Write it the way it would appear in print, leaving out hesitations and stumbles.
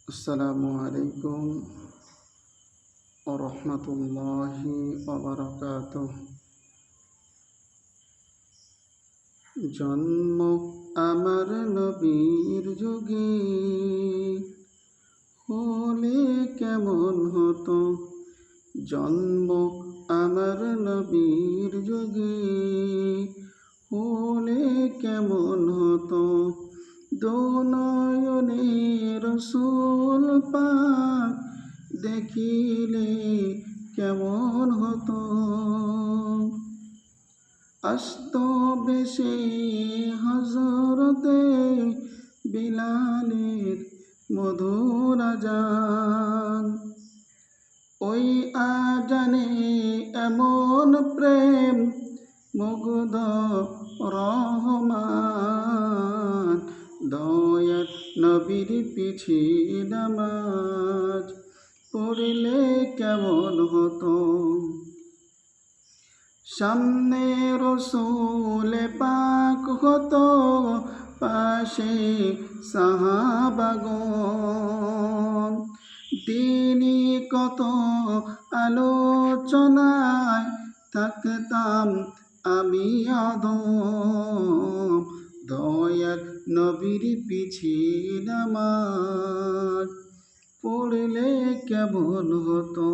আসসালামু আলাইকুম ওয়া রাহমাতুল্লাহি ওয়া বারাকাতুহু। জন্ম আমার নবীর যুগে হলে কেমন হতো। জন্ম আমার নবীর যুগে হলে কেমন হতো। দোনয়নে রসূল পাক দেখিলে কেমন হতো। আসত বেশে হযরতে বিলালের মধুর আযান। ওই আযানে এমন প্রেম মুগ্ধ রহমান। দয়ার নবীর পিছে নামাজ পড়লে কেমন হতো। সামনে রসূল পাক হতো, পাশে সাহাবাগণ। দিনই কত আলোচনায় থাকতাম আমি অধম। দয়ার নবীর পিছে নামাজ পড়লে কেমন হতো।